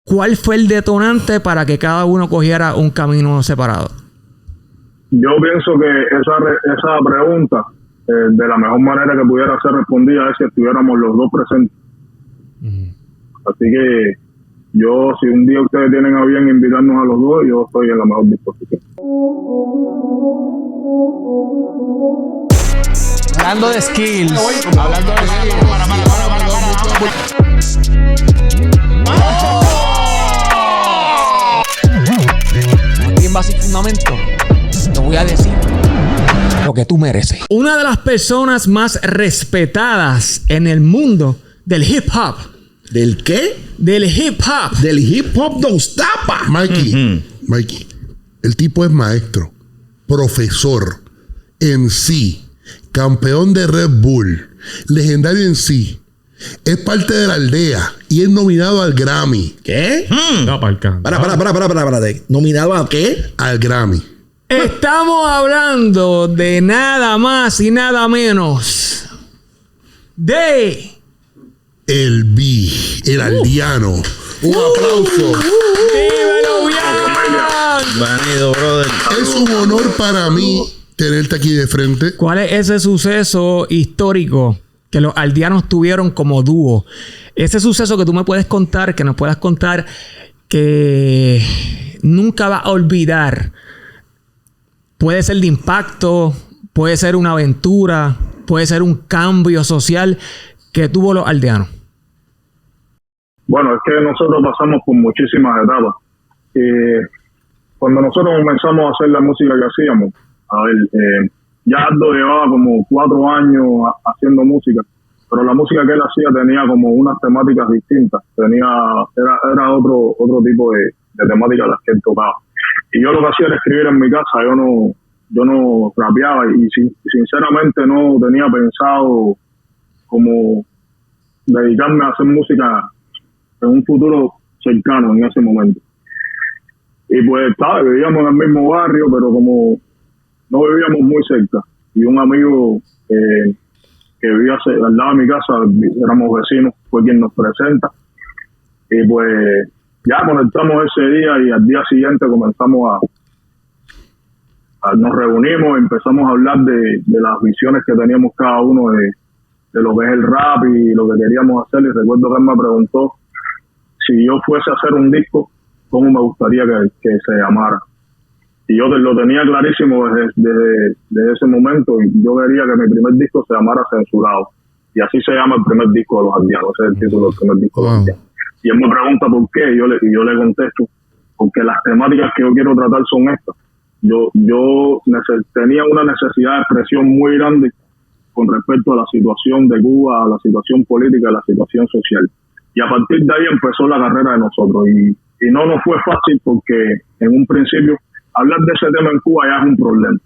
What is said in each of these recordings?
¿Cuál fue el detonante para que cada uno cogiera un camino separado? Yo pienso que esa pregunta, de la mejor manera que pudiera ser respondida, es si estuviéramos los dos presentes. Así que yo, si un día ustedes tienen a bien invitarnos a los dos, yo estoy en la mejor disposición. Hablando de skills. Hablando de skills. Aquí en Base y Fundamento te voy a decir lo que tú mereces. Una de las personas más respetadas en el mundo del hip hop. ¿Del qué? Del hip hop. Del hip hop Don't Stop. Mikey, el tipo es maestro, profesor, MC, campeón de Red Bull, legendario en sí. Es parte de la aldea y es nominado al Grammy. ¿Qué? No, para el canto. Para. ¿Nominado a qué? Al Grammy. Estamos hablando de nada más y nada menos de el B, el aldeano. Un aplauso. ¡Dímelo, bien! Venido, brother. Es un honor para mí tenerte aquí de frente. ¿Cuál es ese suceso histórico que los aldeanos tuvieron como dúo? Ese suceso que tú me puedes contar, que nos puedas contar, que nunca vas a olvidar. Puede ser de impacto, puede ser una aventura, puede ser un cambio social que tuvo los aldeanos. Bueno, es que nosotros pasamos por muchísimas etapas. Cuando nosotros comenzamos a hacer la música que hacíamos, ya Aldo llevaba como 4 años haciendo música, pero la música que él hacía tenía como unas temáticas distintas, era otro tipo de temáticas las que él tocaba. Y yo lo que hacía era escribir en mi casa, yo no rapeaba y sinceramente no tenía pensado como dedicarme a hacer música en un futuro cercano en ese momento. Y pues vivíamos en el mismo barrio, pero como no vivíamos muy cerca. Y un amigo que vivía al lado de mi casa, éramos vecinos, fue quien nos presenta. Y pues ya conectamos ese día y al día siguiente comenzamos nos reunimos, empezamos a hablar de las visiones que teníamos cada uno de lo que es el rap y lo que queríamos hacer. Y recuerdo que él me preguntó si yo fuese a hacer un disco, cómo me gustaría que se llamara. Y yo lo tenía clarísimo desde ese momento, y yo quería que mi primer disco se llamara Censurado. Y así se llama el primer disco de los aldeanos, ese es el título del primer disco de los aldeanos. Y él me pregunta por qué, y yo le contesto, porque las temáticas que yo quiero tratar son estas. Yo tenía una necesidad de expresión muy grande con respecto a la situación de Cuba, a la situación política, a la situación social. Y a partir de ahí empezó la carrera de nosotros. Y no nos fue fácil porque en un principio hablar de ese tema en Cuba ya es un problema.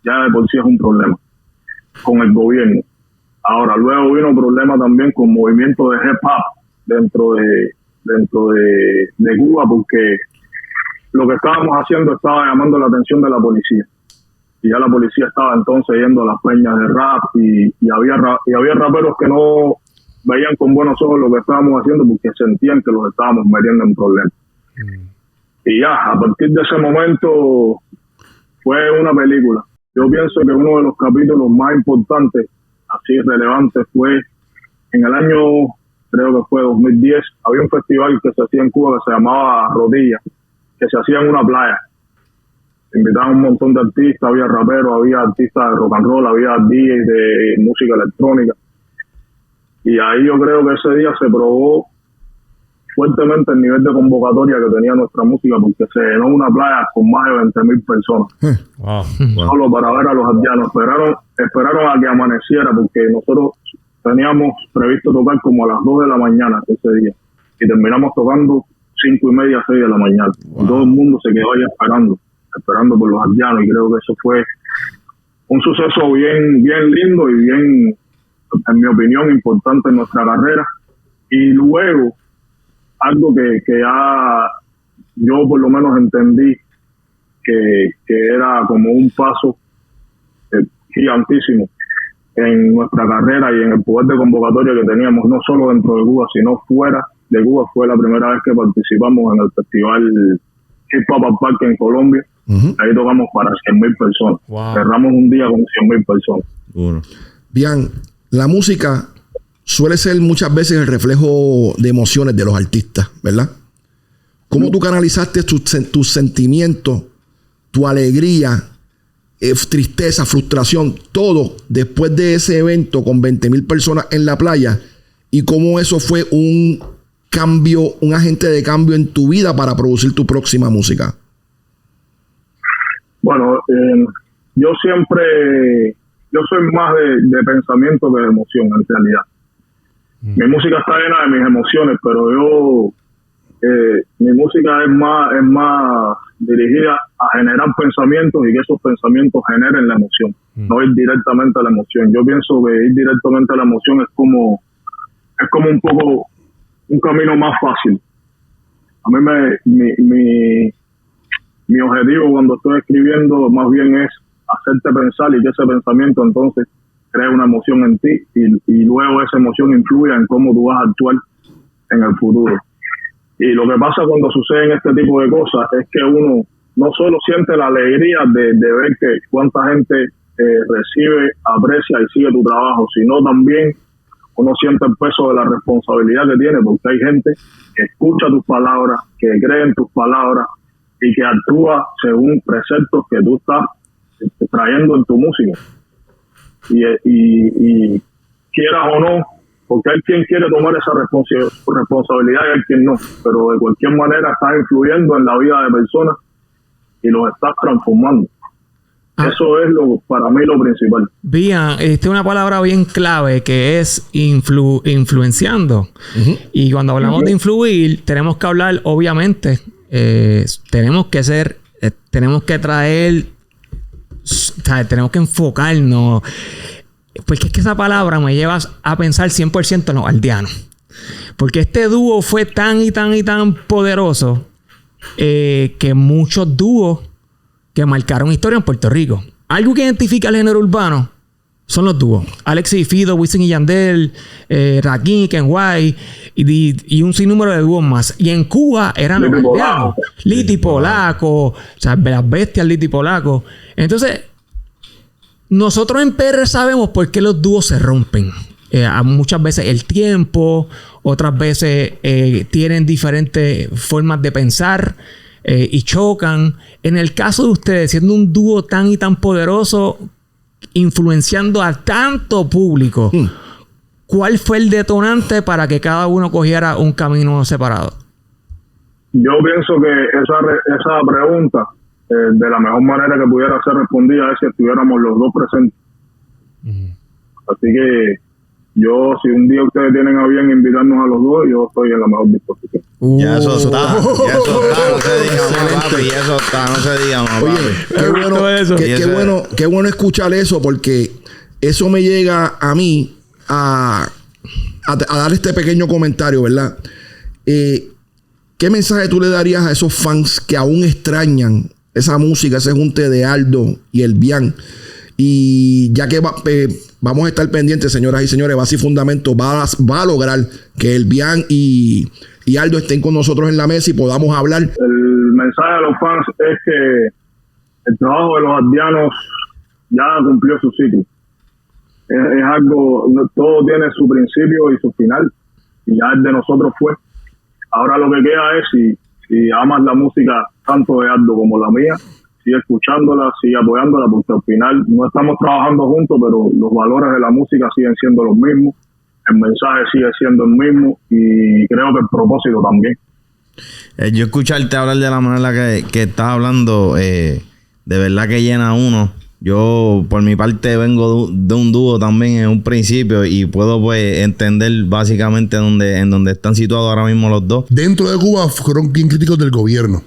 Ya de por sí es un problema con el gobierno. Ahora, luego vino problema también con movimiento de hip hop dentro de Cuba, porque lo que estábamos haciendo estaba llamando la atención de la policía. Y ya la policía estaba entonces yendo a las peñas de rap y había raperos que no veían con buenos ojos lo que estábamos haciendo porque sentían que los estábamos metiendo en problemas. Y ya, a partir de ese momento fue una película. Yo pienso que uno de los capítulos más importantes, así relevantes, fue en el año, creo que fue 2010, había un festival que se hacía en Cuba que se llamaba Rodillas, que se hacía en una playa. Invitaban un montón de artistas, había raperos, había artistas de rock and roll, había DJs de música electrónica. Y ahí yo creo que ese día se probó fuertemente el nivel de convocatoria que tenía nuestra música, porque se llenó una playa con más de 20,000 personas. Solo para ver a los aldeanos. Esperaron a que amaneciera, porque nosotros teníamos previsto tocar como a las 2 de la mañana ese día. Y terminamos tocando 5:30, 6 de la mañana. Todo el mundo se quedó ahí esperando por los aldeanos, y creo que eso fue un suceso bien lindo y bien, en mi opinión, importante en nuestra carrera. Y luego, algo que ya yo por lo menos entendí que era como un paso gigantísimo en nuestra carrera y en el poder de convocatoria que teníamos, no solo dentro de Cuba, sino fuera, de Cuba fue la primera vez que participamos en el festival Hip Hop al Parque en Colombia. Ahí tocamos para 100,000 personas. Wow. Cerramos un día con 100,000 personas. Bien, la música suele ser muchas veces el reflejo de emociones de los artistas, ¿verdad? ¿Cómo tú canalizaste tus sentimientos, tu alegría, tristeza, frustración, todo después de ese evento con 20,000 personas en la playa? ¿Y cómo eso fue un cambio, un agente de cambio en tu vida para producir tu próxima música? Bueno, yo soy más de pensamiento que de emoción, en realidad. Mi música está llena de mis emociones, pero mi música es más dirigida a generar pensamientos y que esos pensamientos generen la emoción, no ir directamente a la emoción. Yo pienso que ir directamente a la emoción es como un poco un camino más fácil. A mí mi objetivo cuando estoy escribiendo más bien es hacerte pensar y que ese pensamiento entonces crea una emoción en ti y luego esa emoción influye en cómo tú vas a actuar en el futuro. Y lo que pasa cuando suceden este tipo de cosas es que uno no solo siente la alegría de ver que cuánta gente recibe, aprecia y sigue tu trabajo, sino también uno siente el peso de la responsabilidad que tiene, porque hay gente que escucha tus palabras, que cree en tus palabras y que actúa según preceptos que tú estás trayendo en tu música. Y quieras o no, porque hay quien quiere tomar esa responsabilidad y hay quien no, pero de cualquier manera estás influyendo en la vida de personas y los estás transformando. Eso es para mí lo principal. Bien, una palabra bien clave que es influenciando. Y cuando hablamos de influir, tenemos que hablar, obviamente, tenemos que traer, tenemos que enfocarnos. Porque es que esa palabra me lleva a pensar 100% en los aldeanos. Porque este dúo fue tan y tan y tan poderoso que muchos dúos que marcaron historia en Puerto Rico. Algo que identifica al género urbano son los dúos. Alexis y Fido, Wisin y Yandel, Rakim y Ken White y un sinnúmero de dúos más. Y en Cuba eran los aldeanos. Liti Polaco, o sea, las bestias Liti Polaco. Entonces, nosotros en PR sabemos por qué los dúos se rompen. Muchas veces el tiempo, otras veces tienen diferentes formas de pensar y chocan. En el caso de ustedes, siendo un dúo tan y tan poderoso, influenciando a tanto público, ¿cuál fue el detonante para que cada uno cogiera un camino separado? Yo pienso que esa pregunta, de la mejor manera que pudiera ser respondida es si estuviéramos los dos presentes. Así que si un día ustedes tienen a bien invitarnos a los dos, yo estoy en la mejor disposición. Ya eso está, no se diga más, papi, no se diga más, Oye, qué bueno escuchar eso, porque eso me llega a mí a dar este pequeño comentario, ¿verdad? ¿Qué mensaje tú le darías a esos fans que aún extrañan esa música, ese junte de Aldo y el Bian? Y ya que vamos a estar pendientes, señoras y señores, Base y Fundamento va a lograr que el Bian y Aldo estén con nosotros en la mesa y podamos hablar. El mensaje de los fans es que el trabajo de los aldeanos ya cumplió su ciclo. Es algo, todo tiene su principio y su final, y ya el de nosotros fue. Ahora lo que queda es, si amas la música tanto de Aldo como la mía, sigue escuchándola, sigue apoyándola, porque al final no estamos trabajando juntos, pero los valores de la música siguen siendo los mismos, el mensaje sigue siendo el mismo y creo que el propósito también. Yo escucharte hablar de la manera que estás hablando, de verdad que llena uno. Yo, por mi parte, vengo de un dúo también en un principio y puedo pues entender básicamente en donde están situados ahora mismo los dos. Dentro de Cuba fueron bien críticos del gobierno.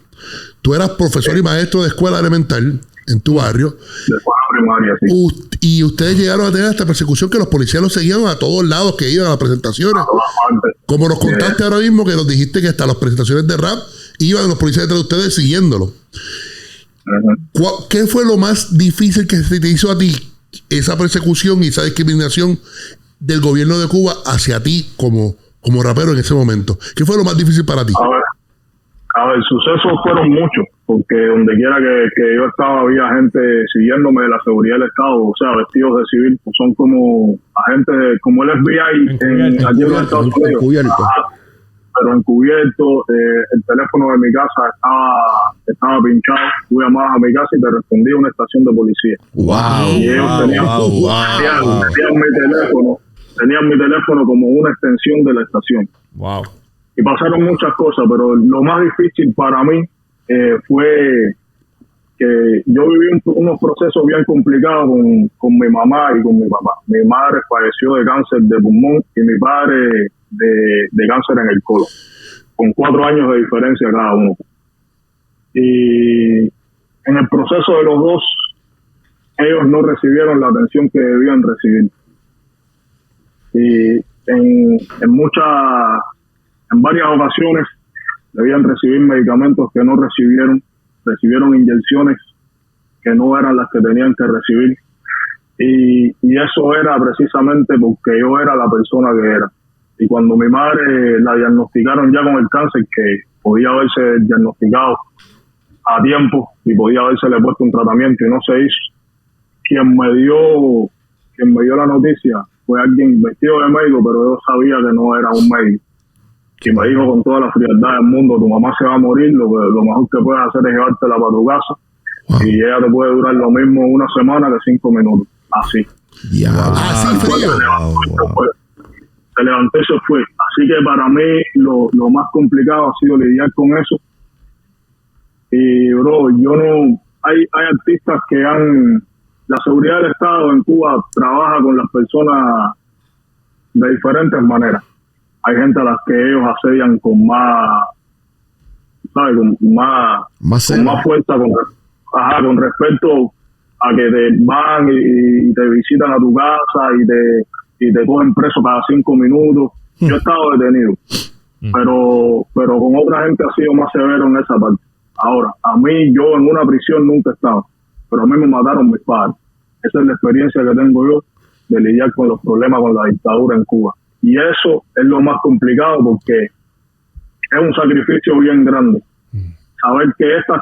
Tú eras profesor y maestro de escuela elemental en tu barrio. De escuela primaria, sí. Y ustedes llegaron a tener esta persecución que los policías los seguían a todos lados que iban a las presentaciones. Como nos contaste ahora mismo, que nos dijiste que hasta las presentaciones de rap iban los policías detrás de ustedes siguiéndolo. ¿Qué fue lo más difícil que se te hizo a ti esa persecución y esa discriminación del gobierno de Cuba hacia ti como como rapero en ese momento? ¿Qué fue lo más difícil para ti? A ver, sucesos fueron muchos, porque donde quiera que yo estaba había gente siguiéndome de la seguridad del Estado, o sea, vestidos de civil, pues son como agentes como el FBI aquí en los Estados Unidos. Pero encubierto, el teléfono de mi casa estaba pinchado, tú llamabas a mi casa y te respondía una estación de policía. Y ellos tenían mi teléfono como una extensión de la estación. Wow. Y pasaron muchas cosas, pero lo más difícil para mí fue que yo viví unos procesos bien complicados con mi mamá y con mi papá. Mi madre falleció de cáncer de pulmón y mi padre de cáncer en el colon, con 4 años de diferencia cada uno. Y en el proceso de los dos, ellos no recibieron la atención que debían recibir. Y en varias ocasiones debían recibir medicamentos que no recibieron inyecciones que no eran las que tenían que recibir. Y eso era precisamente porque yo era la persona que era. Y cuando mi madre la diagnosticaron ya con el cáncer, que podía haberse diagnosticado a tiempo y podía habérsele puesto un tratamiento y no se hizo, quien me dio la noticia fue alguien vestido de médico, pero yo sabía que no era un médico. Y me dijo con toda la frialdad del mundo: tu mamá se va a morir, lo mejor que puedes hacer es llevártela para tu casa. Wow. Y ella te puede durar lo mismo una semana que 5 minutos. Así. Así frío. Se levantó y se fue. Así que para mí lo más complicado ha sido lidiar con eso. Y bro, hay artistas que la seguridad del Estado en Cuba trabaja con las personas de diferentes maneras. Hay gente a las que ellos asedian con más, ¿sabes? Con más fuerza, con respecto a que te van y te visitan a tu casa y te cogen preso cada 5 minutos. Yo he estado detenido, pero con otra gente ha sido más severo en esa parte. Ahora, a mí, yo en una prisión nunca he estado, pero a mí me mataron mis padres. Esa es la experiencia que tengo yo de lidiar con los problemas con la dictadura en Cuba. Y eso es lo más complicado porque es un sacrificio bien grande. Saber que este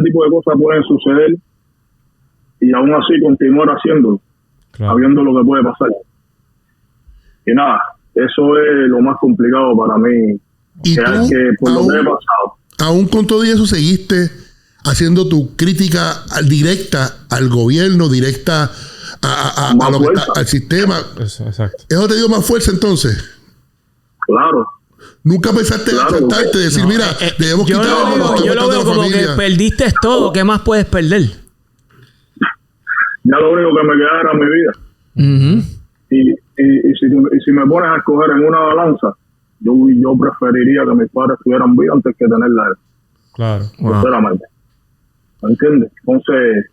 tipo de cosas pueden suceder y aún así continuar haciéndolo, sabiendo lo que puede pasar. Y nada, eso es lo más complicado para mí. ¿Y tú, por lo que he pasado? Aún con todo eso seguiste haciendo tu crítica directa al gobierno, directa a lo que está, al sistema. Eso, exacto. ¿Eso te dio más fuerza entonces? Claro. ¿Nunca pensaste aceptarte, decir, mira, debemos quitarlo? Yo lo veo como que perdiste todo. ¿Qué más puedes perder? Ya lo único que me queda era mi vida. Y si me pones a escoger en una balanza, yo preferiría que mis padres estuvieran vivos antes que tenerla. Claro. Sinceramente. ¿Me entiendes? Entonces,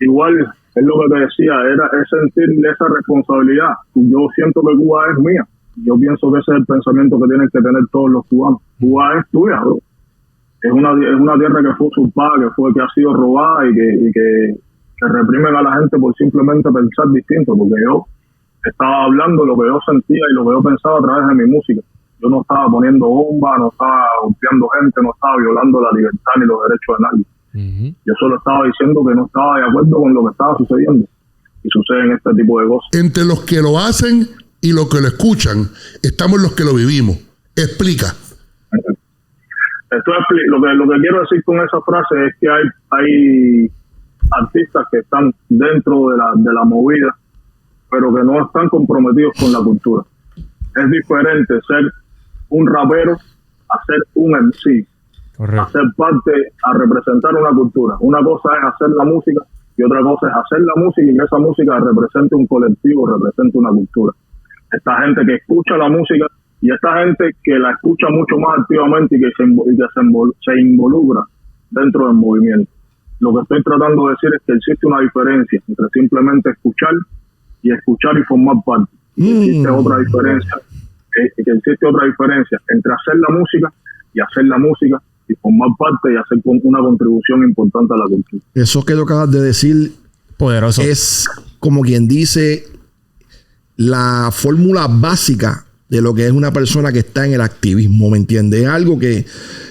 igual es lo que te decía, es sentir esa responsabilidad. Yo siento que Cuba es mía. Yo pienso que ese es el pensamiento que tienen que tener todos los cubanos. Cuba es tuya, bro. Es una tierra que fue usurpada, que ha sido robada y que reprimen a la gente por simplemente pensar distinto, porque yo estaba hablando lo que yo sentía y lo que yo pensaba a través de mi música. Yo no estaba poniendo bombas, no estaba golpeando gente, no estaba violando la libertad ni los derechos de nadie. Yo solo estaba diciendo que no estaba de acuerdo con lo que estaba sucediendo. Y suceden este tipo de cosas. Entre los que lo hacen y los que lo escuchan, estamos los que lo vivimos. Explica. Lo que quiero decir con esa frase es que hay artistas que están dentro de la movida, pero que no están comprometidos con la cultura. Es diferente ser un rapero a ser un MC. Correcto. A ser parte, a representar una cultura. Una cosa es hacer la música y otra cosa es hacer la música y que esa música represente un colectivo, represente una cultura. Esta gente que escucha la música y esta gente que la escucha mucho más activamente y que se involucra dentro del movimiento. Lo que estoy tratando de decir es que existe una diferencia entre simplemente escuchar y formar parte. Existe otra diferencia entre hacer la música y formar parte y hacer una contribución importante a la cultura. Eso que lo acabas de decir, poderoso, es como quien dice la fórmula básica de lo que es una persona que está en el activismo, ¿me entiendes? Es algo que,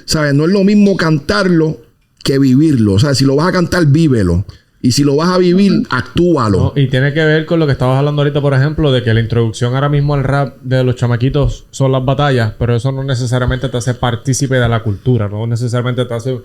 ¿sabes? No es lo mismo cantarlo que vivirlo. O sea, si lo vas a cantar, vívelo. Y si lo vas a vivir, actúalo. No, y tiene que ver con lo que estabas hablando ahorita, por ejemplo, de que la introducción ahora mismo al rap de los chamaquitos son las batallas, pero eso no necesariamente te hace partícipe de la cultura, no necesariamente te hace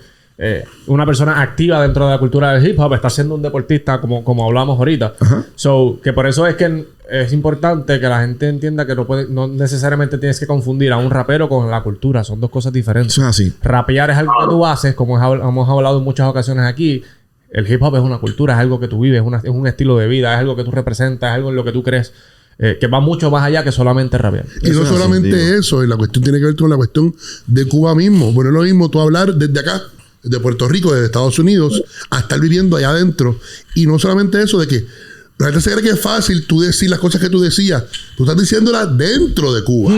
una persona activa dentro de la cultura del hip hop, está siendo un deportista como hablamos ahorita. Ajá. So, que por eso es que es importante que la gente entienda que no necesariamente tienes que confundir a un rapero con la cultura, son dos cosas diferentes. Eso es así. Rapear es algo que tú haces, como hemos hablado en muchas ocasiones aquí. El hip hop es una cultura, es algo que tú vives, es un estilo de vida, es algo que tú representas, es algo en lo que tú crees, que va mucho más allá que solamente rapear. Y no solamente eso, la cuestión tiene que ver con la cuestión de Cuba mismo. Bueno, es lo mismo tú hablar desde acá, de Puerto Rico, desde Estados Unidos, a estar viviendo allá adentro. Y no solamente eso, de que la gente se cree que es fácil tú decir las cosas que tú decías. Tú estás diciéndolas dentro de Cuba.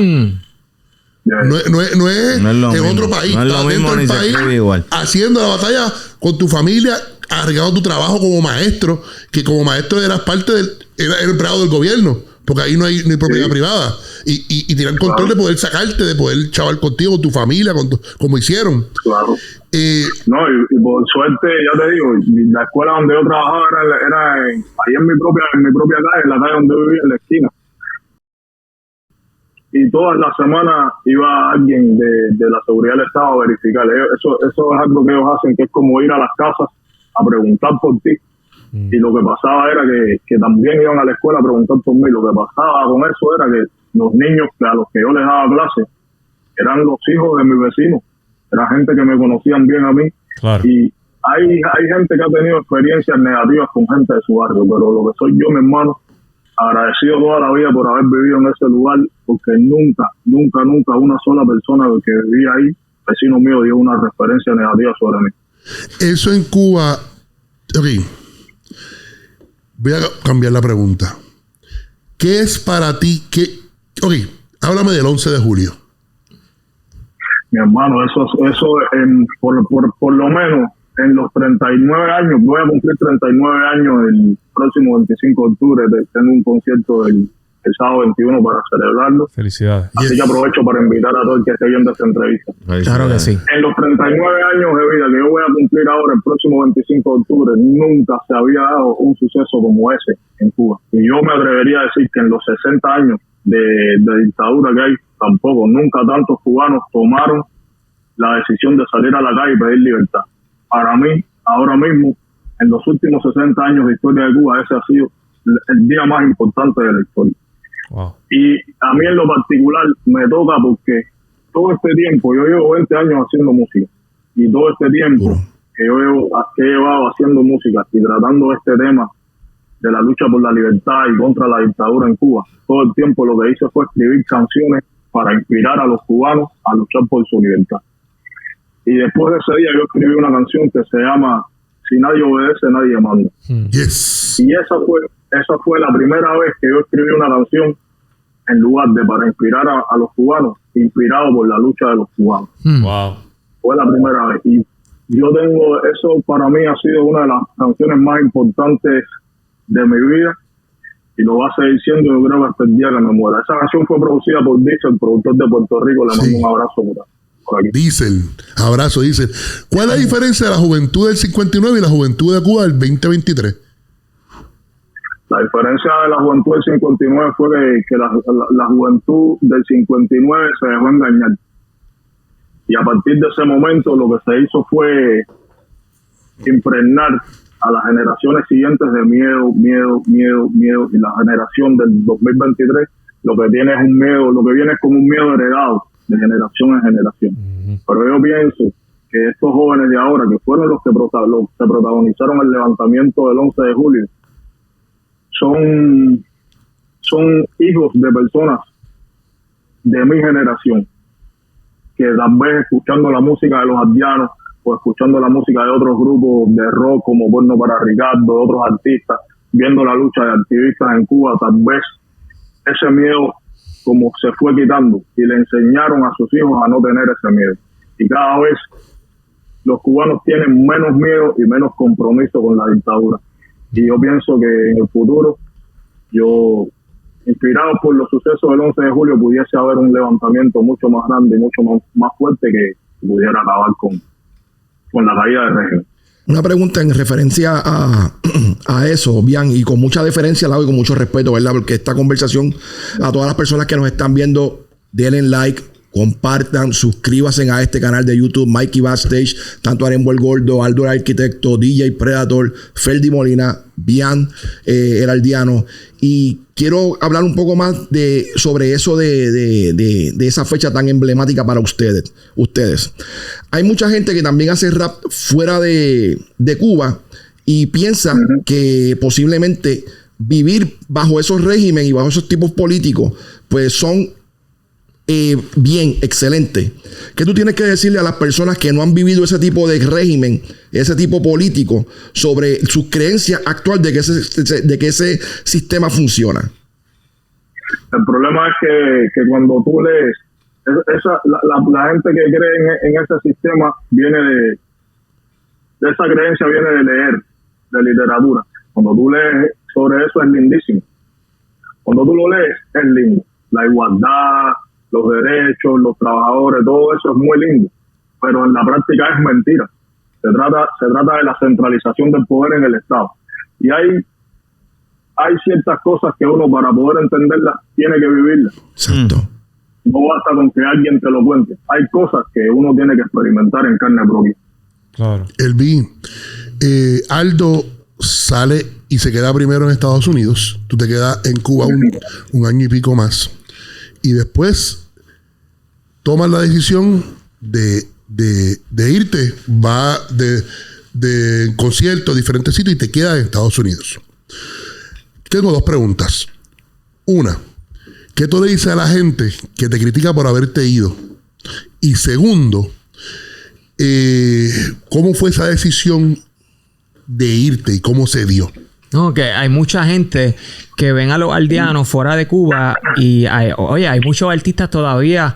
No es en mismo. otro país. No es lo Estás mismo dentro del ni se país escribe igual. haciendo la batalla con tu familia, arriesgando tu trabajo como maestro, que como maestro eras parte era empleado del gobierno, porque ahí no hay propiedad privada. Y tienen control de poder sacarte, de poder chaval contigo, con tu familia, como hicieron. Claro. No, y por suerte, ya te digo, la escuela donde yo trabajaba era ahí en mi propia calle, en la calle donde yo vivía, en la esquina. Y todas las semanas iba alguien de la seguridad del Estado a verificar. Eso es algo que ellos hacen, que es como ir a las casas a preguntar por ti. Y lo que pasaba era que también iban a la escuela a preguntar por mí. Lo que pasaba con eso era que los niños a los que yo les daba clase eran los hijos de mis vecinos. Era gente que me conocían bien a mí. Claro. Y hay gente que ha tenido experiencias negativas con gente de su barrio, pero lo que soy yo, mi hermano, agradecido toda la vida por haber vivido en ese lugar, porque nunca una sola persona que vivía ahí, vecino mío, dio una referencia negativa sobre mí. Eso en Cuba... Ok. Voy a cambiar la pregunta. ¿Qué es para ti? Ok, háblame del 11 de julio. Mi hermano, eso por lo menos en los 39 años, voy a cumplir 39 años el próximo 25 de octubre, tengo un concierto el sábado 21 para celebrarlo. Felicidades. Así que aprovecho para invitar a todo el que esté viendo esta entrevista. Claro que sí. En los 39 años de vida que yo voy a cumplir ahora el próximo 25 de octubre, nunca se había dado un suceso como ese en Cuba. Y yo me atrevería a decir que en los 60 años de dictadura que hay, tampoco, nunca tantos cubanos tomaron la decisión de salir a la calle y pedir libertad. Para mí, ahora mismo, en los últimos 60 años de historia de Cuba, ese ha sido el día más importante de la historia. Wow. Y a mí en lo particular me toca porque todo este tiempo, yo llevo 20 años haciendo música, y todo este tiempo que yo he llevado haciendo música y tratando este tema de la lucha por la libertad y contra la dictadura en Cuba, todo el tiempo lo que hice fue escribir canciones para inspirar a los cubanos a luchar por su libertad. Y después de ese día yo escribí una canción que se llama Si nadie obedece, nadie manda. Yes. Y esa fue la primera vez que yo escribí una canción en lugar de para inspirar a los cubanos, inspirado por la lucha de los cubanos. Wow. Fue la primera vez. Y yo tengo, eso para mí ha sido una de las canciones más importantes de mi vida. Y lo va a seguir siendo, yo creo, hasta el día que me muera. Esa canción fue producida por Diesel, productor de Puerto Rico. Le mando un abrazo por aquí. Diesel. Abrazo, Diesel. ¿Cuál es la diferencia de la juventud del 59 y la juventud de Cuba del 2023? La diferencia de la juventud del 59 fue que la juventud del 59 se dejó engañar. Y a partir de ese momento lo que se hizo fue impregnar a las generaciones siguientes de miedo. Y la generación del 2023 lo que tiene es un miedo, lo que viene es como un miedo heredado de generación en generación. Pero yo pienso que estos jóvenes de ahora, que fueron los que protagonizaron el levantamiento del 11 de julio, son hijos de personas de mi generación, que tal vez escuchando la música de los aldeanos o escuchando la música de otros grupos de rock como Bueno para Ricardo, otros artistas, viendo la lucha de activistas en Cuba, tal vez ese miedo como se fue quitando y le enseñaron a sus hijos a no tener ese miedo. Y cada vez los cubanos tienen menos miedo y menos compromiso con la dictadura. Y yo pienso que en el futuro yo inspirados por los sucesos del 11 de julio, pudiese haber un levantamiento mucho más grande y mucho más fuerte que pudiera acabar con la caída del régimen. Una pregunta en referencia a eso, bien, y con mucha deferencia la hago y con mucho respeto, ¿verdad? Porque esta conversación, a todas las personas que nos están viendo, denle like, compartan, suscríbanse a este canal de YouTube, Mikey Backstage, tanto Arembo el Gordo, Aldo el Arquitecto, DJ Predator, Ferdi Molina, Bian, el Aldeano. Y quiero hablar un poco más sobre eso de esa fecha tan emblemática para ustedes. Hay mucha gente que también hace rap fuera de Cuba y piensa que posiblemente vivir bajo esos regímenes y bajo esos tipos políticos, pues son bien, excelente. ¿Qué tú tienes que decirle a las personas que no han vivido ese tipo de régimen, ese tipo político, sobre sus creencias actuales de que ese sistema funciona? El problema es que cuando tú lees, la gente que cree en ese sistema viene de esa creencia, viene de leer, de literatura. Cuando tú lees sobre eso es lindísimo. Cuando tú lo lees es lindo. La igualdad, los derechos, los trabajadores, todo eso es muy lindo, pero en la práctica es mentira. Se trata de la centralización del poder en el Estado. Y hay ciertas cosas que uno, para poder entenderlas, tiene que vivirlas. Exacto. No basta con que alguien te lo cuente. Hay cosas que uno tiene que experimentar en carne propia. Claro. Elvin, Aldo sale y se queda primero en Estados Unidos. Tú te quedas en Cuba un año y pico más. Y después tomas la decisión de irte, va de conciertos, diferentes sitios, y te quedas en Estados Unidos. Tengo dos preguntas. Una, ¿qué tú le dices a la gente que te critica por haberte ido? Y segundo, ¿cómo fue esa decisión de irte y cómo se dio? No, que hay mucha gente que ven a los aldeanos fuera de Cuba y hay muchos artistas todavía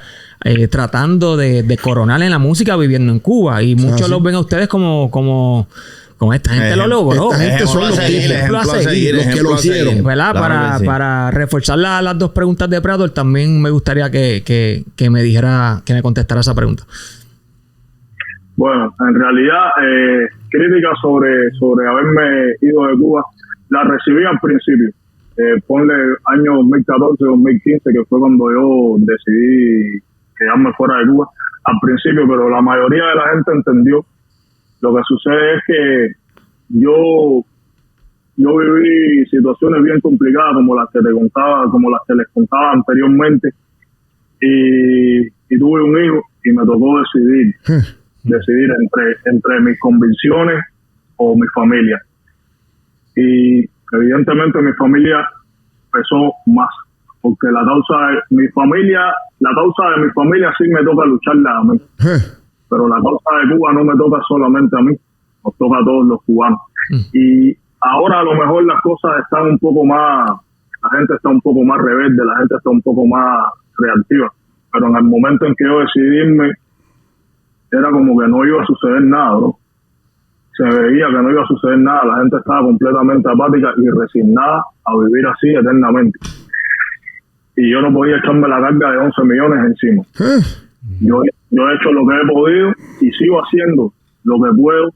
tratando de coronar en la música viviendo en Cuba, y muchos los ven a ustedes como esta gente lo logró. Esta gente son los ejemplo a seguir, los que lo hicieron. ¿Verdad? Claro para reforzar las dos preguntas de Predator, también me gustaría que me contestara esa pregunta. Bueno, en realidad, críticas sobre haberme ido de Cuba la recibí al principio. Ponle año 2014-2015, que fue cuando yo decidí quedarme fuera de Cuba al principio, pero la mayoría de la gente entendió. Lo que sucede es que yo viví situaciones bien complicadas como las que les contaba anteriormente, y tuve un hijo y me tocó decidir entre mis convicciones o mi familia. Y evidentemente mi familia pesó más, porque la causa de mi familia sí me toca lucharla a mí. Pero la causa de Cuba no me toca solamente a mí, nos toca a todos los cubanos. Y ahora a lo mejor las cosas están un poco más, la gente está un poco más rebelde, la gente está un poco más reactiva, pero en el momento en que yo decidí irme, era como que no iba a suceder nada, ¿no? Se veía que no iba a suceder nada, la gente estaba completamente apática y resignada a vivir así eternamente. Y yo no podía echarme la carga de 11 millones encima. Yo he hecho lo que he podido y sigo haciendo lo que puedo,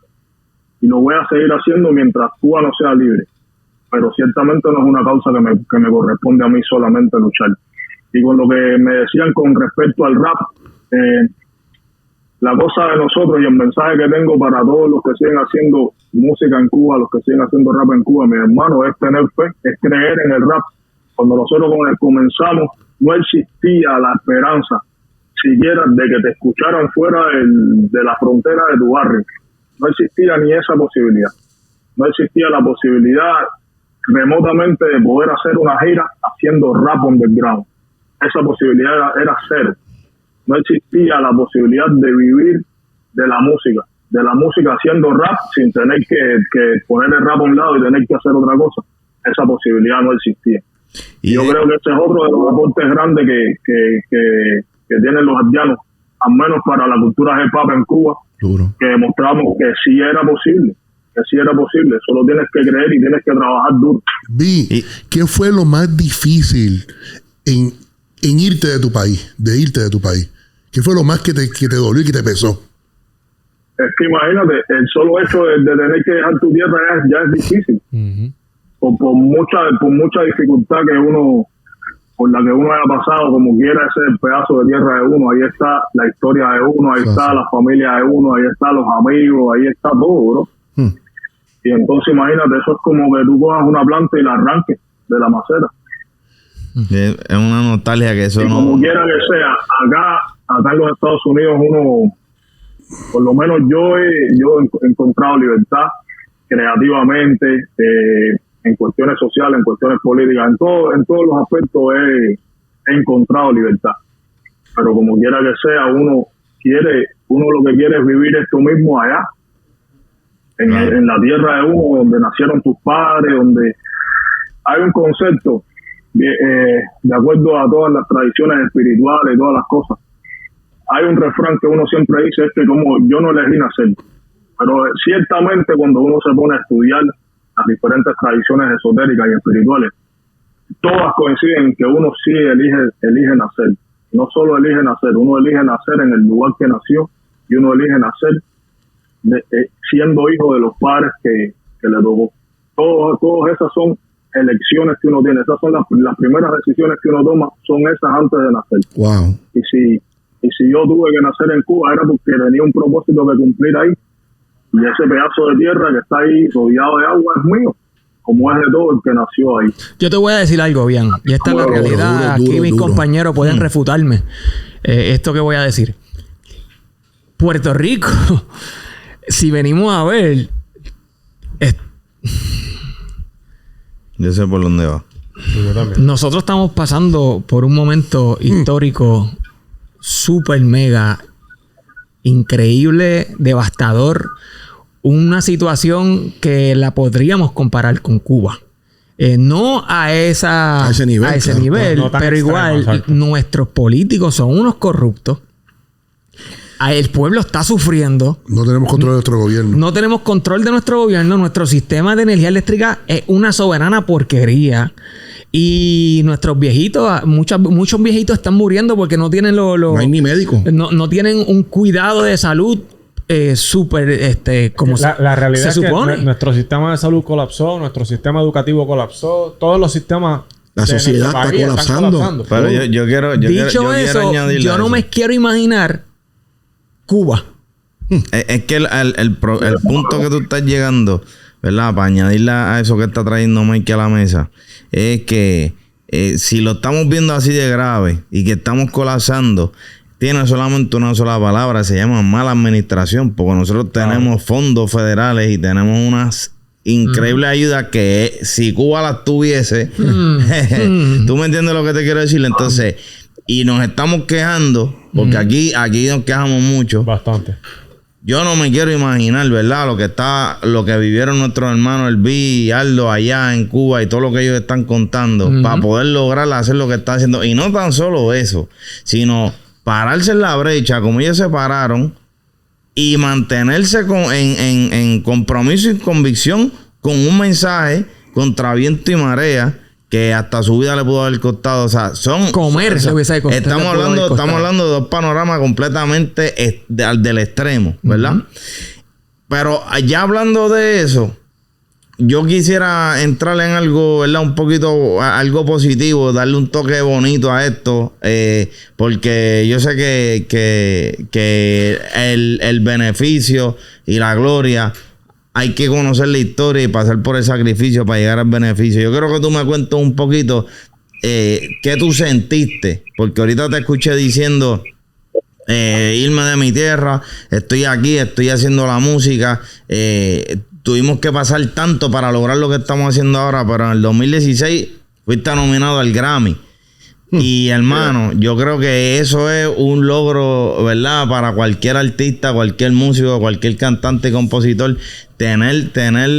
y lo voy a seguir haciendo mientras Cuba no sea libre. Pero ciertamente no es una causa que me corresponde a mí solamente luchar. Y con lo que me decían con respecto al rap, la cosa de nosotros y el mensaje que tengo para todos los que siguen haciendo música en Cuba, los que siguen haciendo rap en Cuba, mis hermanos, es tener fe, es creer en el rap. Cuando nosotros comenzamos, no existía la esperanza siquiera de que te escucharan fuera de la frontera de tu barrio. No existía ni esa posibilidad. No existía la posibilidad remotamente de poder hacer una gira haciendo rap underground. Esa posibilidad era cero. No existía la posibilidad de vivir de la música haciendo rap sin tener que poner el rap a un lado y tener que hacer otra cosa. Esa posibilidad no existía. Y yo creo que ese es otro de los aportes grandes que tienen los aldeanos, al menos para la cultura hip hop en Cuba, que demostramos que sí era posible que sí era posible. Solo tienes que creer y tienes que trabajar duro. Vi, ¿qué fue lo más difícil en irte de tu país? ¿Qué fue lo más que te dolió y que te pesó? Es que imagínate, el solo hecho de tener que dejar tu tierra ya es difícil. Por mucha dificultad por la que uno haya pasado, como quiera ese pedazo de tierra de uno, ahí está la historia de uno, ahí está la familia de uno, ahí están los amigos, ahí está todo, bro. Y entonces imagínate, eso es como que tú cojas una planta y la arranques de la maceta. Es una nostalgia que eso y no... como quiera que sea, acá en los Estados Unidos uno, por lo menos yo he encontrado libertad creativamente, en cuestiones sociales, en cuestiones políticas, en todos los aspectos he encontrado libertad. Pero como quiera que sea, uno lo que quiere es vivir esto mismo allá, en la tierra de uno, donde nacieron tus padres, donde hay un concepto de acuerdo a todas las tradiciones espirituales y todas las cosas. Hay un refrán que uno siempre dice, es que como yo no elegí nacer, pero ciertamente cuando uno se pone a estudiar las diferentes tradiciones esotéricas y espirituales, todas coinciden en que uno sí elige nacer. No solo elige nacer, uno elige nacer en el lugar que nació y uno elige nacer siendo hijo de los padres que le tocó. Todas esas son elecciones que uno tiene. Esas son las primeras decisiones que uno toma, son esas antes de nacer. Wow. Y si yo tuve que nacer en Cuba era porque tenía un propósito que cumplir ahí. Y ese pedazo de tierra que está ahí rodeado de agua es mío, como es de todo el que nació ahí. Yo te voy a decir algo bien, y esta es la realidad. Aquí mis compañeros pueden refutarme esto que voy a decir. Puerto Rico, si venimos a ver, yo sé por dónde va. Yo también. Nosotros estamos pasando por un momento histórico súper mega increíble, devastador, una situación que la podríamos comparar con Cuba. No a ese nivel, no tan pero extremo, igual exacto. Nuestros políticos son unos corruptos. El pueblo está sufriendo. No tenemos control de nuestro gobierno. No tenemos control de nuestro gobierno. Nuestro sistema de energía eléctrica es una soberana porquería. Y nuestros viejitos, muchos viejitos están muriendo porque no tienen no hay ni médico. No tienen un cuidado de salud súper, como la realidad se es supone. que nuestro sistema de salud colapsó, nuestro sistema educativo colapsó, todos los sistemas La de sociedad nuestro está país están colapsando. Pero yo quiero Dicho eso, añadirle yo no eso. me quiero imaginar Cuba. Es que el punto que tú estás llegando, ¿verdad? Para añadirle a eso que está trayendo Mike a la mesa, es que si lo estamos viendo así de grave y que estamos colapsando, tiene solamente una sola palabra, se llama mala administración, porque nosotros tenemos fondos federales y tenemos unas increíbles ayudas que si Cuba las tuviese, tú me entiendes lo que te quiero decir. Entonces, y nos estamos quejando, porque aquí nos quejamos mucho. bastante. Yo no me quiero imaginar, ¿verdad? Lo que vivieron nuestros hermanos Elvi y Aldo allá en Cuba y todo lo que ellos están contando para poder lograr hacer lo que están haciendo. Y no tan solo eso, sino pararse en la brecha como ellos se pararon y mantenerse en compromiso y convicción con un mensaje contra viento y marea que hasta su vida le pudo haber costado. O sea, Le hubiese costado. estamos hablando de dos panoramas completamente del extremo, ¿verdad? Pero ya hablando de eso, yo quisiera entrar en algo, ¿verdad? Un poquito, algo positivo, darle un toque bonito a esto, porque yo sé que el beneficio y la gloria, hay que conocer la historia y pasar por el sacrificio para llegar al beneficio. Yo quiero que tú me cuentes un poquito qué tú sentiste, porque ahorita te escuché diciendo irme de mi tierra, estoy aquí, estoy haciendo la música, tuvimos que pasar tanto para lograr lo que estamos haciendo ahora, pero en el 2016 fuiste nominado al Grammy. Y hermano, yo creo que eso es un logro, ¿verdad? Para cualquier artista, cualquier músico, cualquier cantante, compositor, tener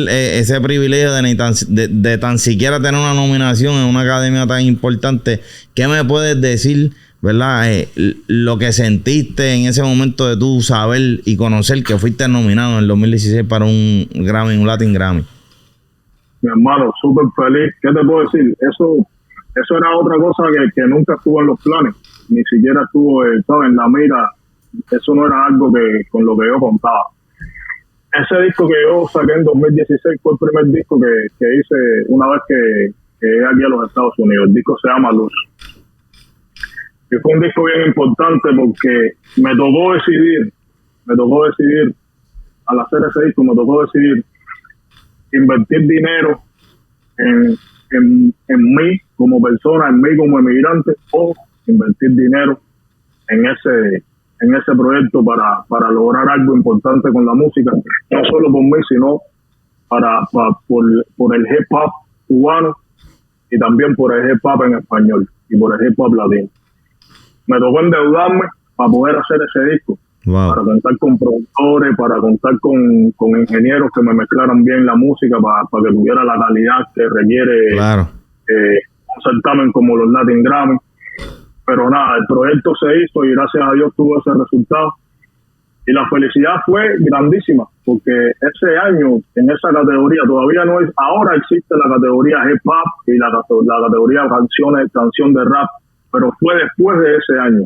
ese privilegio de tan siquiera tener una nominación en una academia tan importante. ¿Qué me puedes decir ¿verdad? Lo que sentiste en ese momento de tú saber y conocer que fuiste nominado en el 2016 para un Grammy, un Latin Grammy. Mi hermano, súper feliz. ¿Qué te puedo decir? Eso era otra cosa que nunca estuvo en los planes. Ni siquiera estuvo, ¿sabes? En la mira. Eso no era algo con lo que yo contaba. Ese disco que yo saqué en 2016 fue el primer disco que hice una vez que llegué aquí a los Estados Unidos. El disco se llama Luz. Y fue un disco bien importante porque me tocó decidir, al hacer ese disco, me tocó decidir invertir dinero en mí como persona, en mí como emigrante, o invertir dinero en ese proyecto para lograr algo importante con la música, no solo por mí, sino por el hip hop cubano y también por el hip hop en español y por el hip hop latino. Me tocó endeudarme para poder hacer ese disco. Wow. Para contar con productores, para contar con ingenieros que me mezclaran bien la música para que tuviera la calidad que requiere un certamen como los Latin Grammy. Pero nada, el proyecto se hizo y gracias a Dios tuvo ese resultado. Y la felicidad fue grandísima, porque ese año en esa categoría todavía no es, ahora existe la categoría hip hop y la categoría canción de rap, pero fue después de ese año.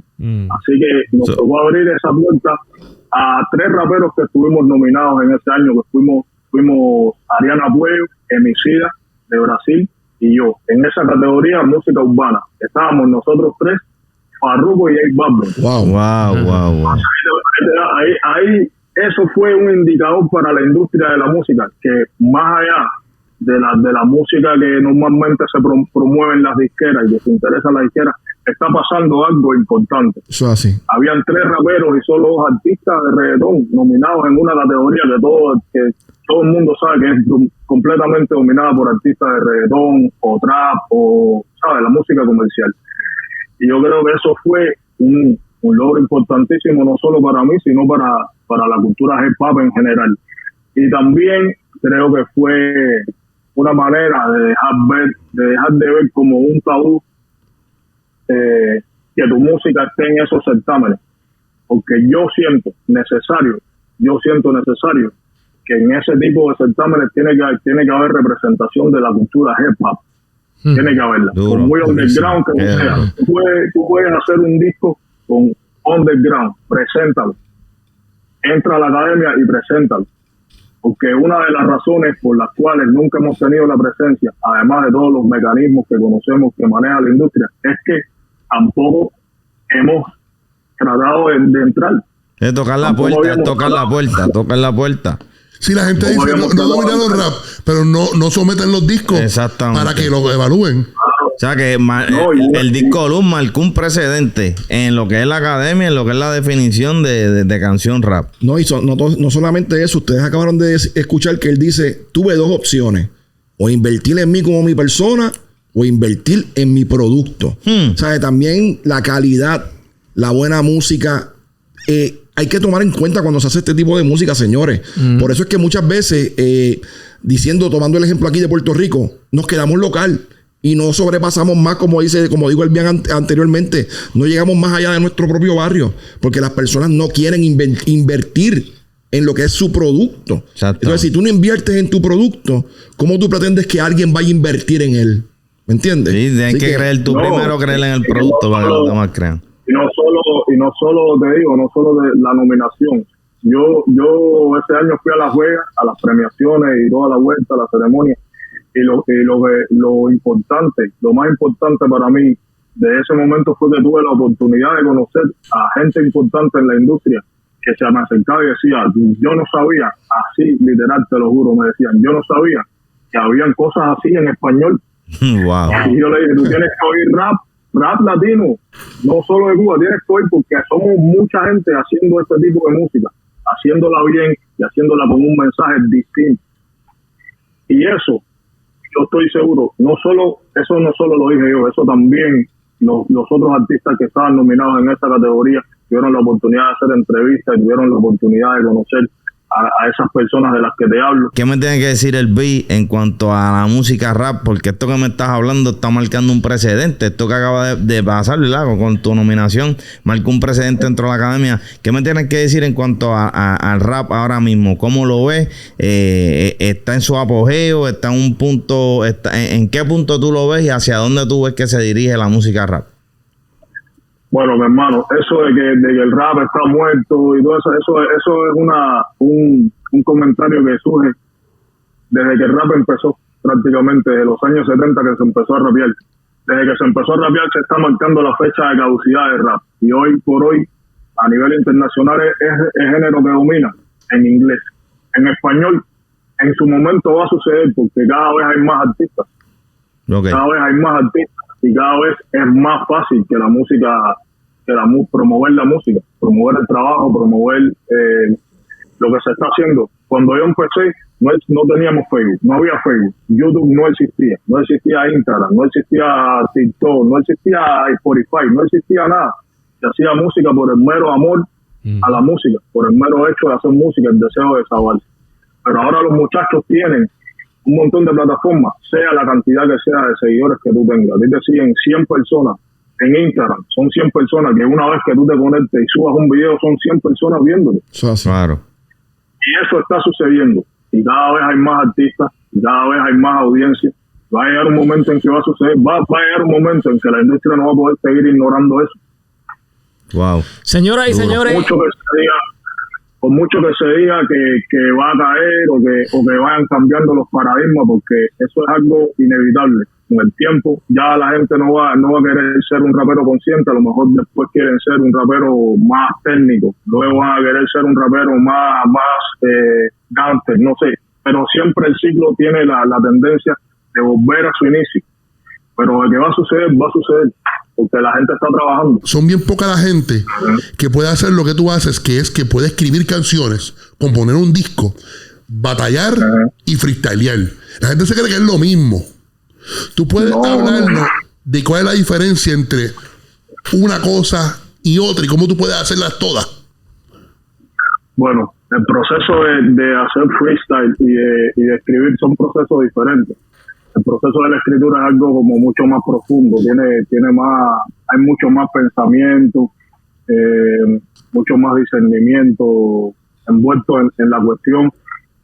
Así que nos tocó abrir esa puerta a 3 raperos que estuvimos nominados en ese año, que fuimos Ariana Puello, Emicida de Brasil y yo. En esa categoría música urbana estábamos nosotros 3, Farruko y J Balvin. Wow. Ahí eso fue un indicador para la industria de la música, que más allá de la música que normalmente se promueve en las disqueras y que se interesa en las disqueras, está pasando algo importante. Eso así. Habían 3 raperos y solo 2 artistas de reggaetón nominados en una categoría que todo el mundo sabe que es completamente dominada por artistas de reggaetón o trap o, ¿sabes?, la música comercial. Y yo creo que eso fue un logro importantísimo, no solo para mí, sino para la cultura hip hop en general. Y también creo que fue una manera de dejar de ver como un tabú que tu música esté en esos certámenes, porque yo siento necesario que en ese tipo de certámenes tiene que haber representación de la cultura hip hop. Tiene que haberla, con muy underground que sea. Tú puedes hacer un disco con underground, preséntalo, entra a la academia y preséntalo, porque una de las razones por las cuales nunca hemos tenido la presencia, además de todos los mecanismos que conocemos que maneja la industria, es que tampoco hemos tratado de entrar. Es tocar la puerta, puerta. Si la gente dice no dominan el rap, pero no someten los discos para que lo evalúen. O sea que el disco Luz marcó un precedente en lo que es la academia, en lo que es la definición de canción rap. No solamente eso, ustedes acabaron de escuchar que él dice, tuve 2 opciones, o invertir en mí como mi persona, o invertir en mi producto. O sea, que también la calidad, la buena música, hay que tomar en cuenta cuando se hace este tipo de música, señores. Por eso es que muchas veces, tomando el ejemplo aquí de Puerto Rico, nos quedamos local y no sobrepasamos más, como digo el bien anteriormente, no llegamos más allá de nuestro propio barrio, porque las personas no quieren invertir en lo que es su producto. Entonces, si tú no inviertes en tu producto, ¿cómo tú pretendes que alguien vaya a invertir en él? ¿Me entiendes? Sí, tienes que creer tú primero, creer en el producto para que los demás crean. Y no solo de la nominación. Yo ese año fui a Las Vegas, a las premiaciones y toda la vuelta, a la ceremonia. Y lo importante, lo más importante para mí de ese momento fue que tuve la oportunidad de conocer a gente importante en la industria que se me acercaba y decía, yo no sabía, así literal te lo juro, me decían, yo no sabía que habían cosas así en español. Wow. Y yo le dije, tú tienes que oír rap latino, no solo de Cuba, tienes que oír, porque somos mucha gente haciendo este tipo de música, haciéndola bien y haciéndola con un mensaje distinto. Y eso, yo estoy seguro, no solo lo dije yo, eso también los otros artistas que estaban nominados en esta categoría tuvieron la oportunidad de hacer entrevistas y tuvieron la oportunidad de conocer a esas personas de las que te hablo. ¿Qué me tiene que decir el B en cuanto a la música rap? Porque esto que me estás hablando está marcando un precedente. Esto que acaba de pasar, ¿verdad? Con tu nominación, marcó un precedente dentro de la academia. ¿Qué me tienes que decir en cuanto al rap ahora mismo? ¿Cómo lo ves? ¿Está en su apogeo? ¿Está en un punto? ¿En qué punto tú lo ves y hacia dónde tú ves que se dirige la música rap? Bueno, mi hermano, eso de que el rap está muerto y todo eso es un comentario que surge desde que el rap empezó, prácticamente desde los años 70 que se empezó a rapear. Desde que se empezó a rapear se está marcando la fecha de caducidad del rap. Y hoy por hoy, a nivel internacional, es el género que domina en inglés. En español, en su momento va a suceder porque cada vez hay más artistas. Okay. Cada vez hay más artistas y cada vez es más fácil que la música, promover la música, promover el trabajo, promover lo que se está haciendo. Cuando yo empecé, no teníamos Facebook, no había Facebook, YouTube no existía Instagram, no existía TikTok, no existía Spotify, no existía nada. Se hacía música por el mero amor a la música, por el mero hecho de hacer música, el deseo de desahogarse. Pero ahora los muchachos tienen un montón de plataformas, sea la cantidad que sea de seguidores que tú tengas. A ti te siguen 100 personas en Instagram, son 100 personas que una vez que tú te conectes y subas un video, son 100 personas viéndolo. Claro. Y eso está sucediendo. Y cada vez hay más artistas, y cada vez hay más audiencia. Va a llegar un momento en que va a suceder, va a llegar un momento en que la industria no va a poder seguir ignorando eso. Wow. Señoras y señores, por mucho que se diga que va a caer o que vayan cambiando los paradigmas, porque eso es algo inevitable. Con el tiempo ya la gente no va a querer ser un rapero consciente, a lo mejor después quieren ser un rapero más técnico, luego van a querer ser un rapero más gangster, no sé, pero siempre el ciclo tiene la tendencia de volver a su inicio. Pero de que va a suceder, porque la gente está trabajando. Son bien poca la gente que puede hacer lo que tú haces, que es que puede escribir canciones, componer un disco, batallar y freestylear. La gente se cree que es lo mismo. Tú puedes hablarnos de cuál es la diferencia entre una cosa y otra y cómo tú puedes hacerlas todas. Bueno, el proceso de hacer freestyle y de escribir son procesos diferentes. El proceso de la escritura es algo como mucho más profundo, tiene más, hay mucho más pensamiento, mucho más discernimiento envuelto en la cuestión,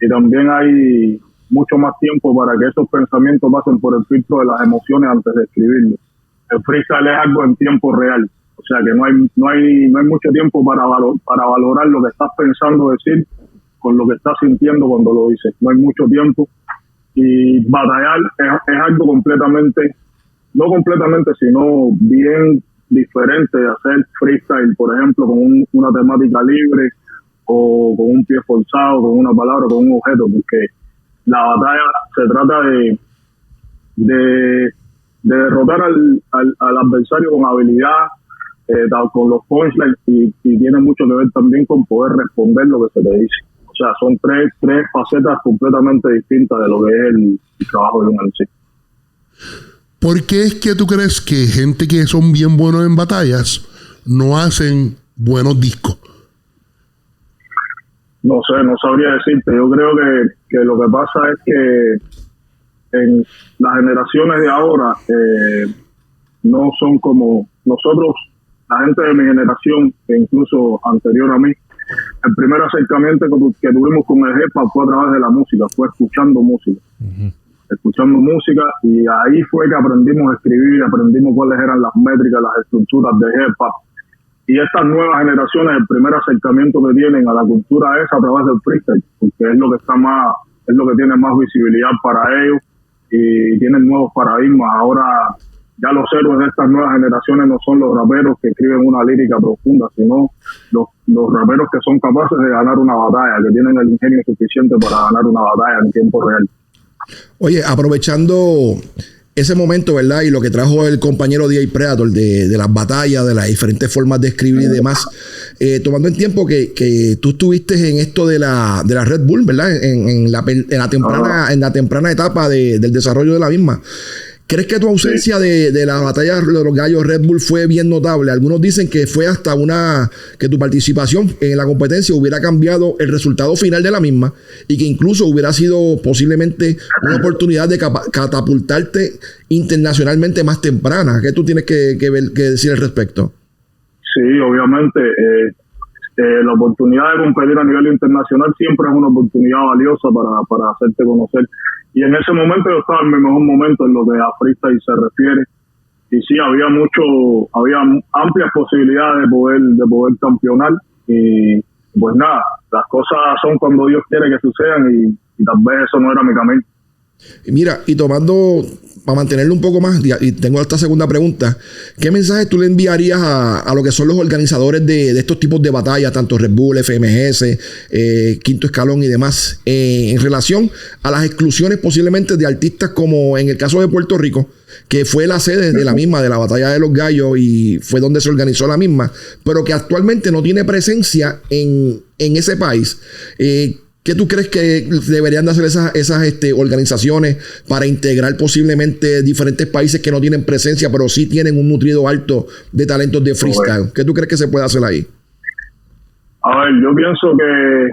y también hay mucho más tiempo para que esos pensamientos pasen por el filtro de las emociones antes de escribirlo. El freestyle es algo en tiempo real, o sea que no hay mucho tiempo para valorar lo que estás pensando decir con lo que estás sintiendo cuando lo dices. No hay mucho tiempo. Y batallar es algo no completamente, sino bien diferente de hacer freestyle, por ejemplo, con una temática libre o con un pie forzado, con una palabra, con un objeto, porque la batalla se trata de derrotar al adversario con habilidad, con los punchlines, y tiene mucho que ver también con poder responder lo que se te dice. O sea, son tres facetas completamente distintas de lo que es el trabajo de un MC. ¿Por qué es que tú crees que gente que son bien buenos en batallas no hacen buenos discos? No sé, no sabría decirte. Yo creo que lo que pasa es que en las generaciones de ahora no son como nosotros, la gente de mi generación, e incluso anterior a mí. El primer acercamiento que tuvimos con el hip hop fue a través de la música, fue escuchando música. Escuchando música, y ahí fue que aprendimos a escribir, aprendimos cuáles eran las métricas, las estructuras de hip hop. Y estas nuevas generaciones, el primer acercamiento que tienen a la cultura es a través del freestyle, porque es lo que tiene más visibilidad para ellos y tienen nuevos paradigmas. Ahora ya los héroes de estas nuevas generaciones no son los raperos que escriben una lírica profunda, sino los raperos que son capaces de ganar una batalla, que tienen el ingenio suficiente para ganar una batalla en tiempo real. Oye, aprovechando ese momento, ¿verdad? Y lo que trajo el compañero DJ Predator de las batallas, de las diferentes formas de escribir y demás, tomando en tiempo que tú estuviste en esto de la Red Bull, ¿verdad? En la temprana etapa del desarrollo de la misma. ¿Crees que tu ausencia de la batalla de los gallos Red Bull fue bien notable? Algunos dicen que fue hasta que tu participación en la competencia hubiera cambiado el resultado final de la misma y que incluso hubiera sido posiblemente una oportunidad de catapultarte internacionalmente más temprana. ¿Qué tú tienes que decir al respecto? Sí, obviamente. La oportunidad de competir a nivel internacional siempre es una oportunidad valiosa para hacerte conocer. Y en ese momento yo estaba en mi mejor momento en lo que a freestyle se refiere. Y sí, había amplias posibilidades de poder campeonar. Y pues nada, las cosas son cuando Dios quiere que sucedan y tal vez eso no era mi camino. Mira, y tomando, para mantenerlo un poco más, y tengo esta segunda pregunta, ¿qué mensaje tú le enviarías a lo que son los organizadores de estos tipos de batallas, tanto Red Bull, FMS, Quinto Escalón y demás, en relación a las exclusiones posiblemente de artistas como en el caso de Puerto Rico, que fue la sede de la misma, de la batalla de los gallos y fue donde se organizó la misma, pero que actualmente no tiene presencia en ese país? ¿Qué tú crees que deberían de hacer esas organizaciones para integrar posiblemente diferentes países que no tienen presencia, pero sí tienen un nutrido alto de talentos de freestyle? ¿Qué tú crees que se puede hacer ahí? A ver, yo pienso que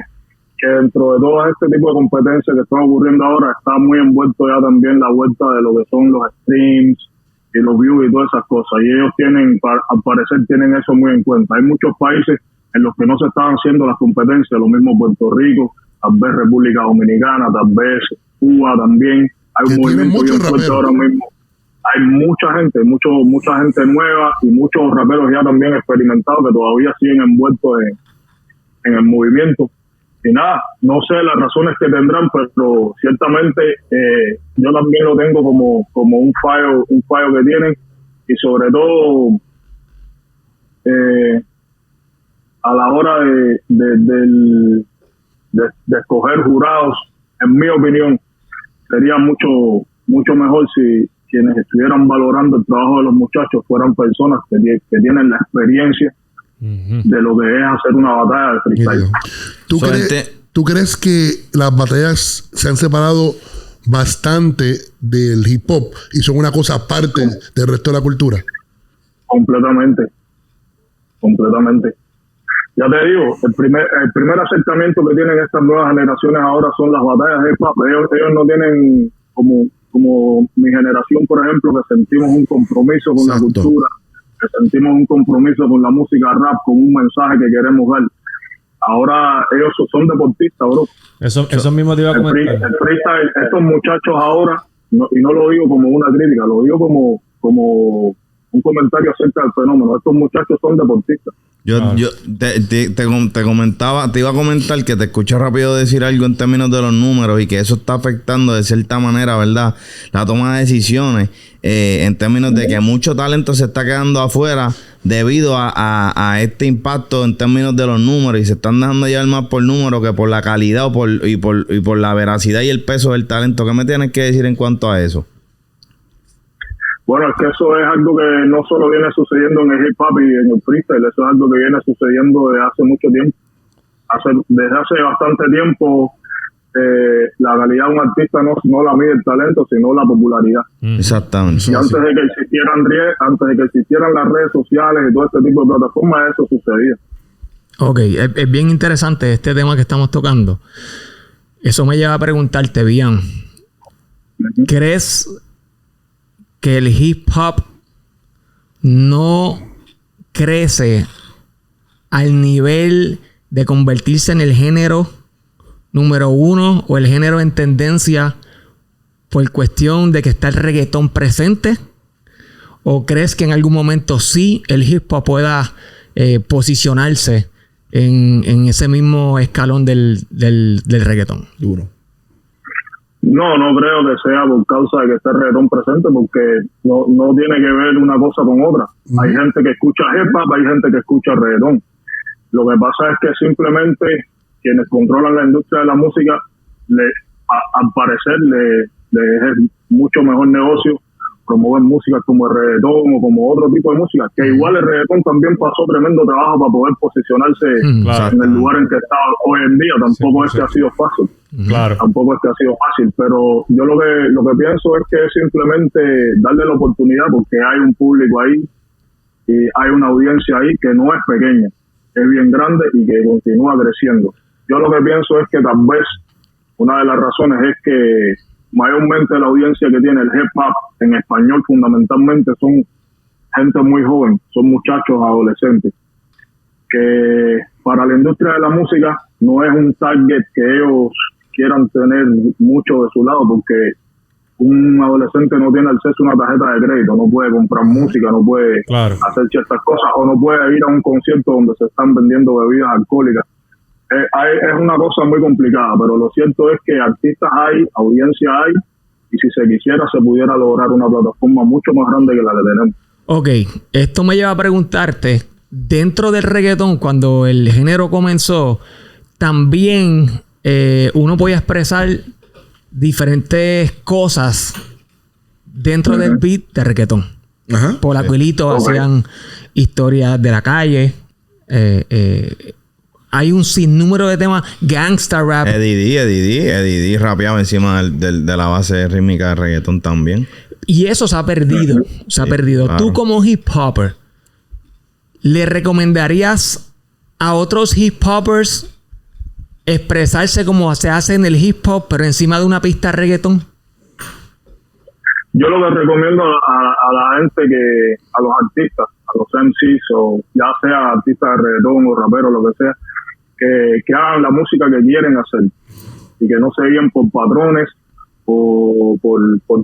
dentro de todo este tipo de competencias que están ocurriendo ahora, está muy envuelto ya también la vuelta de lo que son los streams y los views y todas esas cosas. Y ellos al parecer tienen eso muy en cuenta. Hay muchos países en los que no se están haciendo las competencias, lo mismo Puerto Rico, tal vez República Dominicana, tal vez Cuba también. Hay un movimiento bien fuerte ahora mismo. Hay mucha gente nueva y muchos raperos ya también experimentados que todavía siguen envueltos en el movimiento. Y nada, no sé las razones que tendrán, pero ciertamente yo también lo tengo como un fallo que tienen, y sobre todo a la hora de escoger jurados, en mi opinión, sería mucho mejor si quienes estuvieran valorando el trabajo de los muchachos fueran personas que tienen la experiencia de lo que es hacer una batalla de freestyle. ¿Tú crees que las batallas se han separado bastante del hip hop y son una cosa aparte del resto de la cultura? Completamente. Ya te digo, el primer acercamiento que tienen estas nuevas generaciones ahora son las batallas de hip hop. Ellos no tienen como mi generación, por ejemplo, que sentimos un compromiso con la cultura, que sentimos un compromiso con la música rap, con un mensaje que queremos dar. Ahora ellos son deportistas, bro. Eso mismo te iba a comentar. El freestyle, estos muchachos ahora, y no lo digo como una crítica, lo digo como un comentario acerca del fenómeno. Estos muchachos son deportistas. Yo te comentaba, te iba a comentar que te escuché rápido decir algo en términos de los números y que eso está afectando de cierta manera, ¿verdad?, la toma de decisiones, en términos de que mucho talento se está quedando afuera debido a este impacto en términos de los números, y se están dejando llevar más por números que por la calidad y por la veracidad y el peso del talento. ¿Qué me tienes que decir en cuanto a eso? Bueno, es que eso es algo que no solo viene sucediendo en el hip hop y en el freestyle, eso es algo que viene sucediendo desde hace mucho tiempo. Desde hace bastante tiempo, la calidad de un artista no la mide el talento, sino la popularidad. Exactamente. Y antes de que existieran las redes sociales y todo este tipo de plataformas, eso sucedía. Ok, es bien interesante este tema que estamos tocando. Eso me lleva a preguntarte, Bian, ¿crees que el hip hop no crece al nivel de convertirse en el género número uno o el género en tendencia por cuestión de que está el reggaetón presente? ¿O crees que en algún momento sí el hip hop pueda posicionarse en ese mismo escalón del reggaetón? Duro. No creo que sea por causa de que esté el reggaetón presente, porque no tiene que ver una cosa con otra. Hay gente que escucha hip hop, hay gente que escucha reggaetón. Lo que pasa es que simplemente quienes controlan la industria de la música, al parecer, le es mucho mejor negocio promover música como el reggaetón o como otro tipo de música, que igual el reggaetón también pasó tremendo trabajo para poder posicionarse en el lugar en que está hoy en día. Tampoco es que ha sido fácil. Claro. Tampoco es que ha sido fácil, pero yo lo que pienso es que es simplemente darle la oportunidad, porque hay un público ahí y hay una audiencia ahí que no es pequeña, es bien grande y que continúa creciendo. Yo lo que pienso es que tal vez una de las razones es que mayormente la audiencia que tiene el hip hop en español fundamentalmente son gente muy joven, son muchachos adolescentes, que para la industria de la música no es un target que ellos quieran tener mucho de su lado, porque un adolescente no tiene acceso a una tarjeta de crédito, no puede comprar música, no puede hacer ciertas cosas, o no puede ir a un concierto donde se están vendiendo bebidas alcohólicas. Es una cosa muy complicada, pero lo cierto es que artistas hay, audiencia hay, y si se quisiera se pudiera lograr una plataforma mucho más grande que la que tenemos. Ok, esto me lleva a preguntarte, dentro del reggaetón, cuando el género comenzó, también uno podía expresar diferentes cosas dentro del beat de reggaetón. Por Aquilito hacían historias de la calle, hay un sinnúmero de temas, gangsta rap. Eddie D rapeaba encima de la base rítmica de reggaetón también. Y eso se ha perdido. Se ha perdido. Claro. Tú como hip hopper, ¿le recomendarías a otros hip hoppers expresarse como se hace en el hip hop, pero encima de una pista de reggaetón? Yo lo que recomiendo a la gente, a los artistas, a los MCs, o ya sea artistas de reggaetón o raperos, lo que sea, que hagan la música que quieren hacer y que no se guíen por patrones o por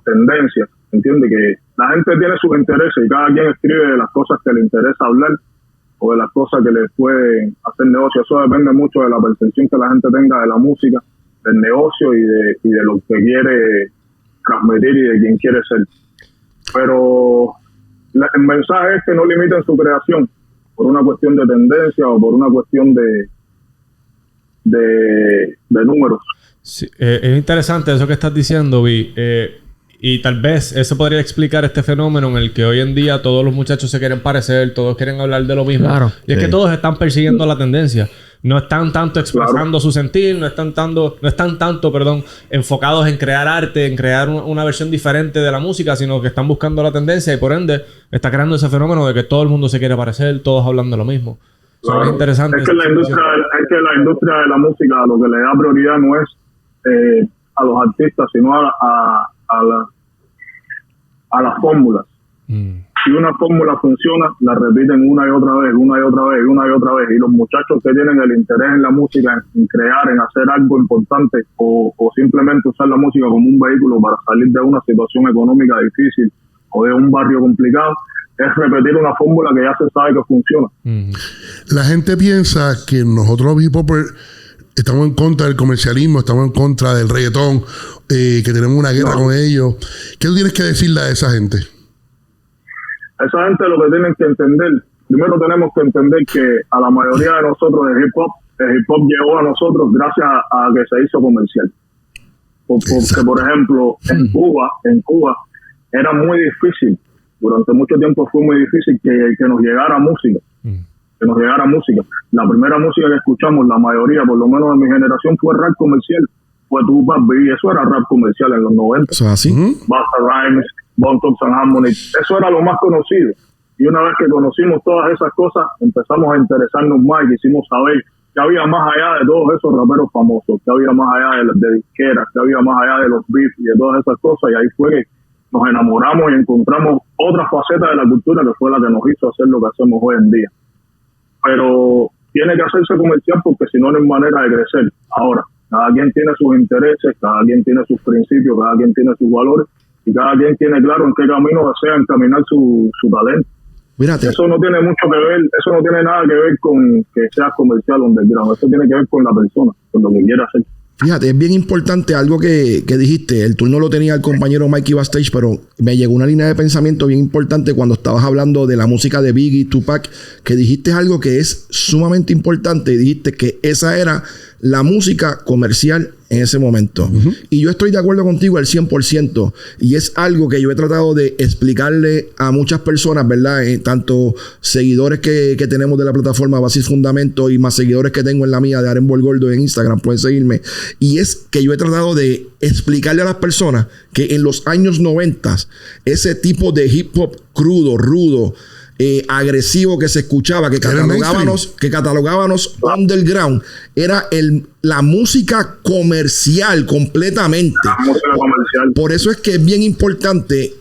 tendencias. ¿Entiendes? Que la gente tiene sus intereses y cada quien escribe de las cosas que le interesa hablar o de las cosas que le pueden hacer negocio. Eso depende mucho de la percepción que la gente tenga de la música, del negocio y de lo que quiere transmitir y de quién quiere ser. Pero el mensaje es que no limiten su creación por una cuestión de tendencia o por una cuestión de números. Sí, es interesante eso que estás diciendo, Vi. Y tal vez eso podría explicar este fenómeno en el que hoy en día todos los muchachos se quieren parecer, todos quieren hablar de lo mismo. Claro. Y es que todos están persiguiendo la tendencia. No están tanto expresando su sentir, no están tanto, enfocados en crear arte, en crear una versión diferente de la música, sino que están buscando la tendencia y por ende está creando ese fenómeno de que todo el mundo se quiere parecer, todos hablando lo mismo. Claro. Eso es interesante. Es que la industria de la música lo que le da prioridad no es a los artistas, sino a las fórmulas. Si una fórmula funciona, la repiten una y otra vez. Y los muchachos que tienen el interés en la música, en crear, en hacer algo importante o simplemente usar la música como un vehículo para salir de una situación económica difícil o de un barrio complicado, es repetir una fórmula que ya se sabe que funciona. La gente piensa que nosotros los hip hopers estamos en contra del comercialismo, estamos en contra del reggaetón, que tenemos una guerra con ellos. ¿Qué tú tienes que decirle a esa gente? A esa gente lo que tienen que entender, primero tenemos que entender que a la mayoría de nosotros el hip hop llegó a nosotros gracias a que se hizo comercial. Porque, por ejemplo, en Cuba era muy difícil, durante mucho tiempo fue muy difícil que nos llegara música. Que nos llegara música. La primera música que escuchamos, la mayoría, por lo menos de mi generación, fue rap comercial. Fue Tupac, Biggie, eso era rap comercial en los 90. ¿Eso es así? Busta Rhymes, Bone Thugs and Harmony, eso era lo más conocido. Y una vez que conocimos todas esas cosas, empezamos a interesarnos más y quisimos saber que había más allá de todos esos raperos famosos, que había más allá de disqueras, que había más allá de los beats y de todas esas cosas. Y ahí fue que nos enamoramos y encontramos otra faceta de la cultura que fue la que nos hizo hacer lo que hacemos hoy en día. Pero tiene que hacerse comercial porque si no, no hay manera de crecer. Ahora, cada quien tiene sus intereses, cada quien tiene sus principios, cada quien tiene sus valores y cada quien tiene claro en qué camino desea encaminar su talento. Mírate. Eso no tiene mucho que ver, eso no tiene nada que ver con que sea comercial o underground. Eso tiene que ver con la persona, con lo que quiera hacer. Fíjate, es bien importante algo que dijiste. El turno lo tenía el compañero Mikey backstage, pero me llegó una línea de pensamiento bien importante cuando estabas hablando de la música de Biggie, Tupac, que dijiste algo que es sumamente importante. Dijiste que esa era la música comercial en ese momento. Y yo estoy de acuerdo contigo al 100%. Y es algo que yo he tratado de explicarle a muchas personas, ¿verdad? Tanto seguidores que tenemos de la plataforma Basis Fundamento y más seguidores que tengo en la mía de Arenbol Gordo en Instagram, pueden seguirme. Y es que yo he tratado de explicarle a las personas que en los años 90 ese tipo de hip hop crudo, rudo, agresivo que se escuchaba, que catalogábamos underground, era la música comercial completamente. La música comercial. Por eso es que es bien importante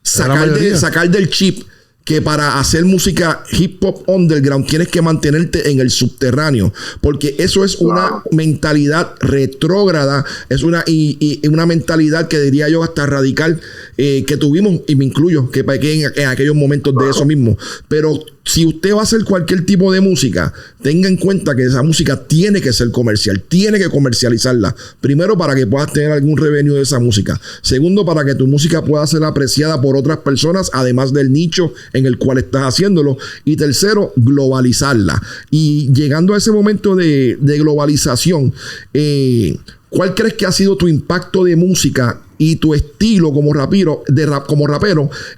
sacar del chip que para hacer música hip hop underground tienes que mantenerte en el subterráneo, porque eso es una mentalidad retrógrada, es una mentalidad que diría yo hasta radical, que tuvimos, y me incluyo, que en aquellos momentos de eso mismo. Pero si usted va a hacer cualquier tipo de música, tenga en cuenta que esa música tiene que ser comercial, tiene que comercializarla. Primero, para que puedas tener algún revenue de esa música. Segundo, para que tu música pueda ser apreciada por otras personas, además del nicho en el cual estás haciéndolo. Y tercero, globalizarla. Y llegando a ese momento de globalización, ¿cuál crees que ha sido tu impacto de música y tu estilo como rapero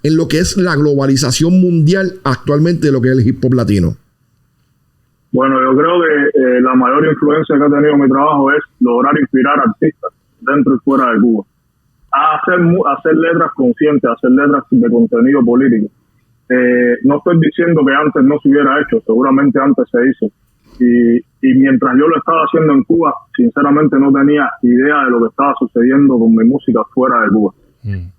en lo que es la globalización mundial actualmente de lo que es el hip hop latino? Bueno, yo creo que la mayor influencia que ha tenido mi trabajo es lograr inspirar artistas dentro y fuera de Cuba a hacer letras conscientes, a hacer letras de contenido político. No estoy diciendo que antes no se hubiera hecho, seguramente antes se hizo. Y mientras yo lo estaba haciendo en Cuba, sinceramente no tenía idea de lo que estaba sucediendo con mi música fuera de Cuba.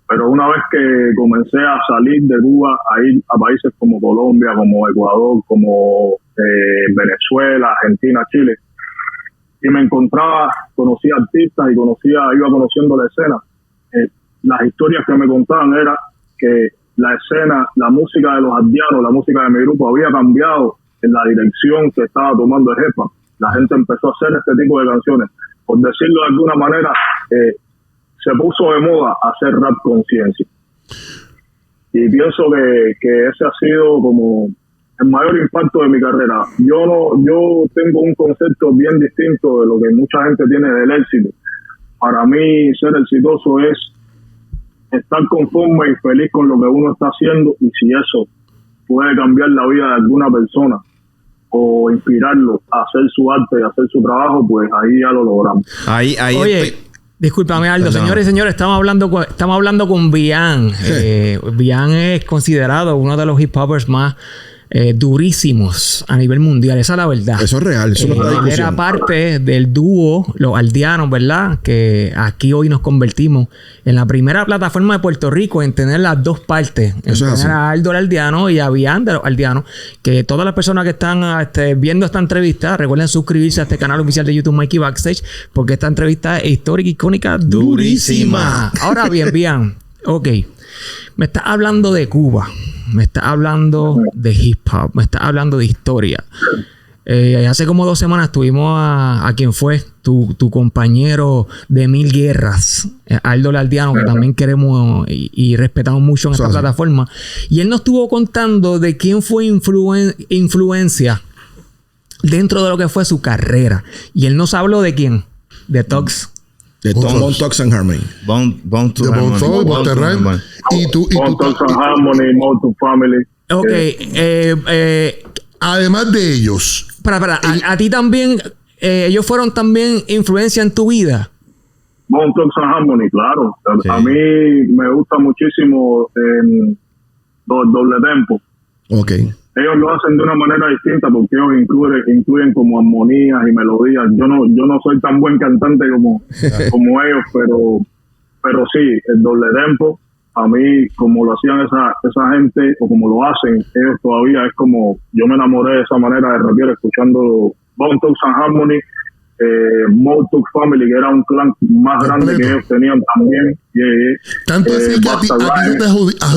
Pero una vez que comencé a salir de Cuba, a ir a países como Colombia, como Ecuador, como Venezuela, Argentina, Chile, y me conocía artistas y iba conociendo la escena, las historias que me contaban era que la escena, la música de los aldeanos, la música de mi grupo había cambiado en la dirección que estaba tomando el hip hop. La gente empezó a hacer este tipo de canciones. Por decirlo de alguna manera, se puso de moda hacer rap conciencia. Y pienso que ese ha sido como el mayor impacto de mi carrera. Yo tengo un concepto bien distinto de lo que mucha gente tiene del éxito. Para mí, ser exitoso es estar conforme y feliz con lo que uno está haciendo, y si eso puede cambiar la vida de alguna persona o inspirarlo a hacer su arte y hacer su trabajo, pues ahí ya lo logramos. Oye, discúlpame, Aldo. Señores y señores, estamos hablando con Vian. Vian es considerado uno de los hip hoppers más durísimos a nivel mundial. Esa es la verdad. Eso es real. Eso no está discusión. Era parte del dúo Los Aldeanos, ¿verdad? Que aquí hoy nos convertimos en la primera plataforma de Puerto Rico en tener las dos partes. Eso es así. A Aldo el Aldeano y a Vian de Los Aldeanos. Que todas las personas que están viendo esta entrevista, recuerden suscribirse a este canal oficial de YouTube Mikey Backstage, porque esta entrevista es histórica, icónica, durísima. Ahora bien, Vian. Ok. Me estás hablando de Cuba. Me estás hablando de hip hop. Me estás hablando de historia. Hace como 2 semanas tuvimos a quien fue tu compañero de Mil Guerras, Aldo el Aldeano, que también queremos y respetamos mucho en esta plataforma. Y él nos estuvo contando de quién fue influencia dentro de lo que fue su carrera. Y él nos habló de quién. De Tux. De Bone Thugs and Harmony. Bone Thugs and Harmony. Y tú Bone Thugs and Harmony, Mode to Family. Ok. Además de ellos. A ti también, ellos fueron también influencia en tu vida. Bone Thugs and Harmony, claro. Sí. A mí me gusta muchísimo Doble Tempo. Ok. Ellos lo hacen de una manera distinta porque ellos incluyen como armonías y melodías. Yo no soy tan buen cantante como ellos, pero sí, el Doble Tempo, a mí, como lo hacían esa gente, o como lo hacen ellos todavía, es como yo me enamoré de esa manera de rapear escuchando Bone Thugs and Harmony, Mode to Family, que era un clan más grande que ellos tenían también. Tanto así que a ti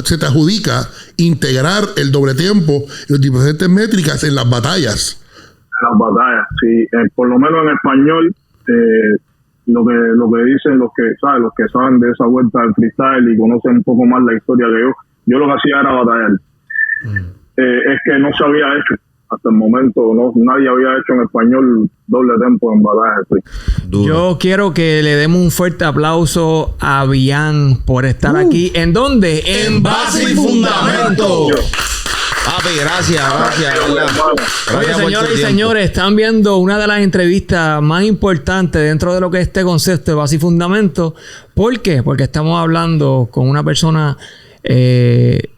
se te adjudica integrar el doble tiempo y las diferentes métricas en las batallas. En las batallas, sí. Por lo menos en español, lo que dicen los que saben de esa vuelta del freestyle y conocen un poco más la historia que yo lo que hacía era batallar. Es que no se había hecho. hasta el momento nadie había hecho en español doble tempo en Batalla de Free. Duro. Yo quiero que le demos un fuerte aplauso a Bian por estar aquí. ¿En dónde? En Base y Fundamento. Papi, gracias. ¿Verdad? Oye, Gracias por tu señores y tiempo. señores, están viendo una de las entrevistas más importantes dentro de lo que es este concepto de Base y Fundamento. ¿Por qué? Porque estamos hablando con una persona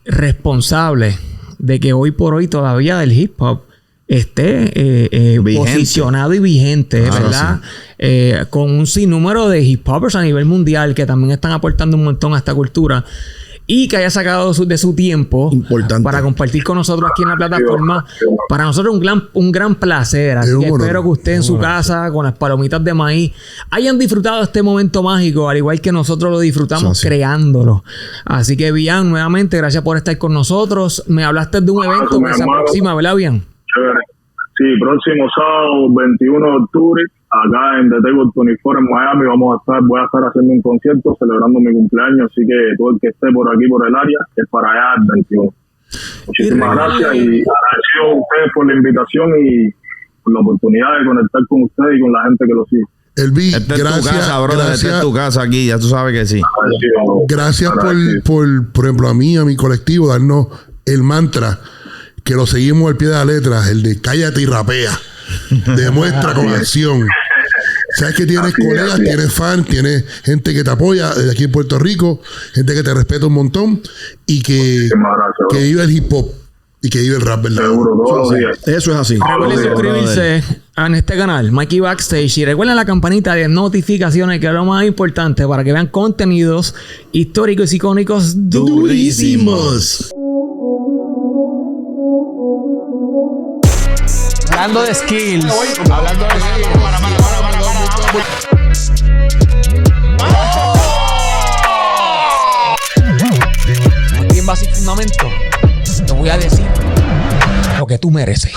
responsable de que hoy por hoy todavía el hip hop esté Vigente. posicionado y vigente, ¿verdad? Con un sinnúmero de hip hopers a nivel mundial que también están aportando un montón a esta cultura. Y que haya sacado de su tiempo Importante. para compartir con nosotros aquí en la plataforma. Para nosotros un gran placer. Así Es un que honor. espero que usted en su casa, con las palomitas de maíz, hayan disfrutado este momento mágico, al igual que nosotros lo disfrutamos Eso sí. creándolo. Así que, Bian, nuevamente, gracias por estar con nosotros. Me hablaste de un evento que se aproxima, ¿verdad, Bian? Chévere. Sí, próximo sábado 21 de octubre, acá en The Table 24 en Miami, voy a estar haciendo un concierto celebrando mi cumpleaños, así que todo el que esté por aquí, por el área, es para allá el 21. Muchísimas gracias y agradecido a ustedes por la invitación y por la oportunidad de conectar con ustedes y con la gente que lo sigue. Elvi, Esta es gracias, tu casa, brother. Esta es tu casa aquí. Ya tú sabes que sí. Agradecido. gracias Agradecido. por ejemplo, a mí, a mi colectivo, darnos el mantra que lo seguimos al pie de la letra, el de cállate y rapea. Demuestra con acción. Sabes que tienes Así es, colegas, así es. tienes fans, tienes gente que te apoya desde aquí en Puerto Rico, gente que te respeta un montón y que Muchísimas gracias, bro. vive el hip hop y que vive el rap, ¿verdad? Seguro, todos los días. Eso es así. Recuerden Brother, suscribirse en este canal, Mikey Backstage, y recuerden la campanita de notificaciones, que es lo más importante para que vean contenidos históricos y icónicos durísimos. Hablando de skills. Hablando de Aquí en Base y Fundamento te voy a decir lo que tú mereces.